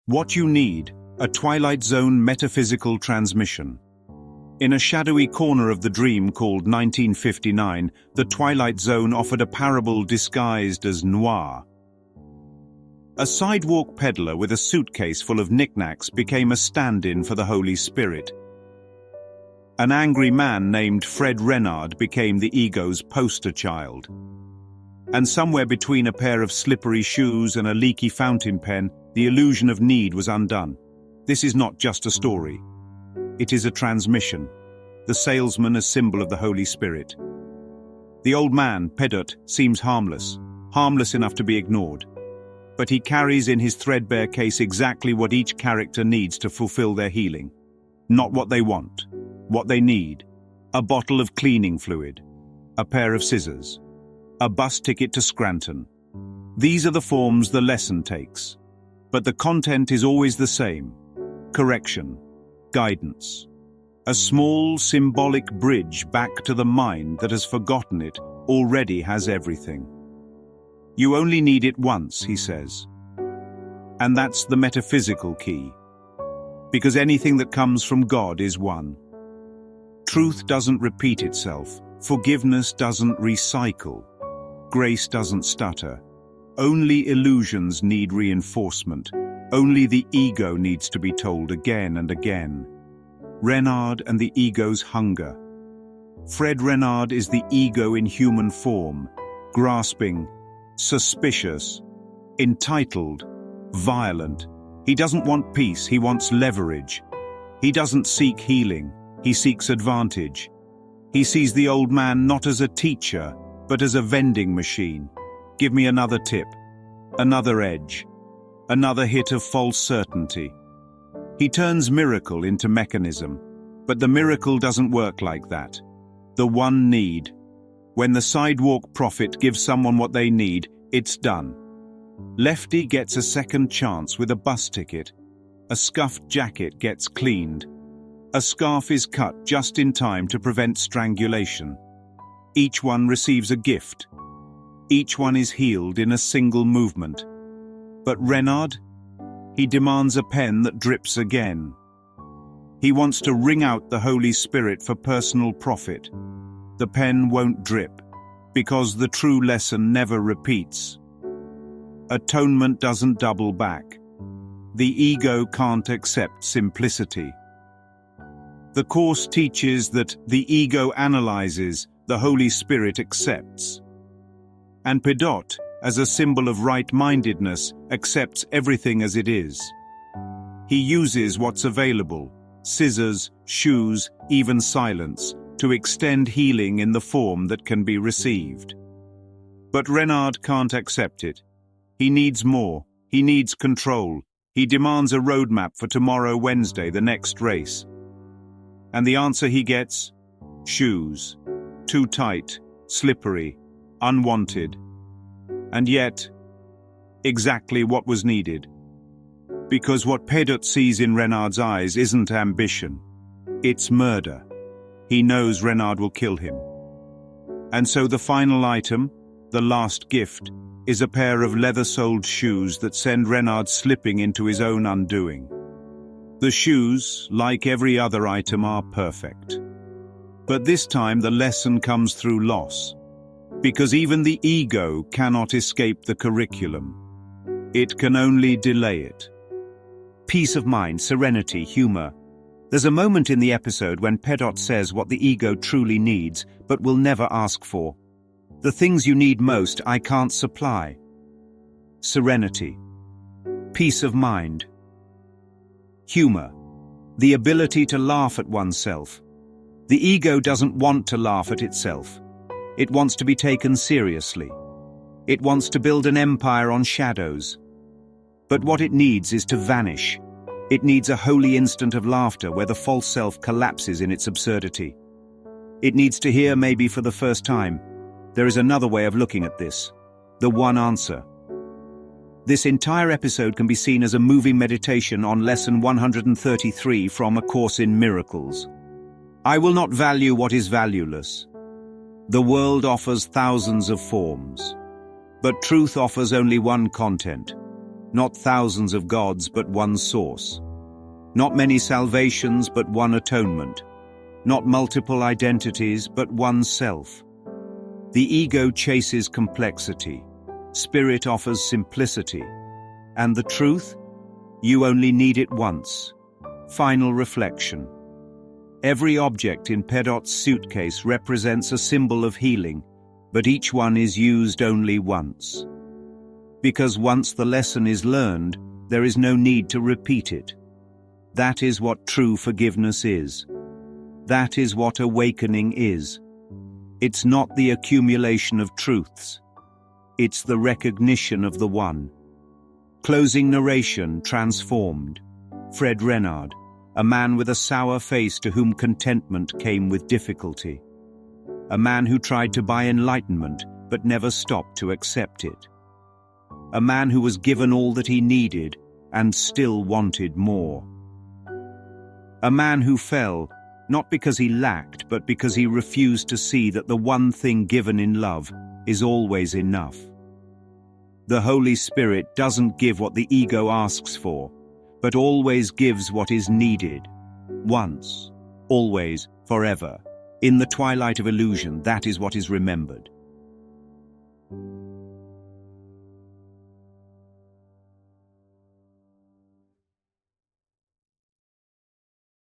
What you need, a Twilight Zone metaphysical transmission. In a shadowy corner of the dream called 1959, the Twilight Zone offered a parable disguised as noir. A sidewalk peddler with a suitcase full of knickknacks became a stand-in for the Holy Spirit. An angry man named Fred Renard became the ego's poster child. And somewhere between a pair of slippery shoes and a leaky fountain pen, the illusion of need was undone. This is not just a story. It is a transmission. The salesman a symbol of the Holy Spirit. The old man, peddler, seems harmless enough to be ignored. But he carries in his threadbare case exactly what each character needs to fulfill their healing. Not what they want, what they need. A bottle of cleaning fluid, a pair of scissors, a bus ticket to Scranton. These are the forms the lesson takes. But the content is always the same. Correction, guidance. A small symbolic bridge back to the mind that has forgotten it already has everything. You only need it once, he says. And that's the metaphysical key. Because anything that comes from God is one. Truth doesn't repeat itself. Forgiveness doesn't recycle. Grace doesn't stutter. Only illusions need reinforcement. Only the ego needs to be told again and again. Renard and the ego's hunger. Fred Renard is the ego in human form, grasping, suspicious, entitled, violent. He doesn't want peace, he wants leverage. He doesn't seek healing, he seeks advantage. He sees the old man not as a teacher, but as a vending machine. Give me another tip, another edge, another hit of false certainty. He turns miracle into mechanism, but the miracle doesn't work like that. The one need. When the sidewalk prophet gives someone what they need, it's done. Lefty gets a second chance with a bus ticket. A scuffed jacket gets cleaned. A scarf is cut just in time to prevent strangulation. Each one receives a gift. Each one is healed in a single movement. But Renard? He demands a pen that drips again. He wants to wring out the Holy Spirit for personal profit. The pen won't drip, because the true lesson never repeats. Atonement doesn't double back. The ego can't accept simplicity. The Course teaches that the ego analyzes, the Holy Spirit accepts. And Pedot, as a symbol of right-mindedness, accepts everything as it is. He uses what's available, scissors, shoes, even silence, to extend healing in the form that can be received. But Renard can't accept it. He needs more. He needs control. He demands a roadmap for tomorrow, Wednesday, the next race. And the answer he gets? Shoes. Too tight, slippery, unwanted. And yet, exactly what was needed. Because what Pedot sees in Renard's eyes isn't ambition. It's murder. He knows Renard will kill him. And so the final item, the last gift, is a pair of leather-soled shoes that send Renard slipping into his own undoing. The shoes, like every other item, are perfect. But this time the lesson comes through loss. Because even the ego cannot escape the curriculum. It can only delay it. Peace of mind, serenity, humor. There's a moment in the episode when Pedot says what the ego truly needs, but will never ask for. The things you need most, I can't supply. Serenity. Peace of mind. Humor. The ability to laugh at oneself. The ego doesn't want to laugh at itself. It wants to be taken seriously. It wants to build an empire on shadows. But what it needs is to vanish. It needs a holy instant of laughter where the false self collapses in its absurdity. It needs to hear, maybe for the first time, there is another way of looking at this. The one answer. This entire episode can be seen as a moving meditation on Lesson 133 from A Course in Miracles. I will not value what is valueless. The world offers thousands of forms, but truth offers only one content. Not thousands of gods, but one source. Not many salvations, but one atonement. Not multiple identities, but one self. The ego chases complexity. Spirit offers simplicity. And the truth? You only need it once. Final reflection. Every object in Pedot's suitcase represents a symbol of healing, but each one is used only once. Because once the lesson is learned, there is no need to repeat it. That is what true forgiveness is. That is what awakening is. It's not the accumulation of truths. It's the recognition of the one. Closing narration transformed. Fred Renard, a man with a sour face to whom contentment came with difficulty. A man who tried to buy enlightenment but never stopped to accept it. A man who was given all that he needed and still wanted more. A man who fell, not because he lacked, but because he refused to see that the one thing given in love is always enough. The Holy Spirit doesn't give what the ego asks for, but always gives what is needed. Once, always, forever. In the twilight of illusion, that is what is remembered.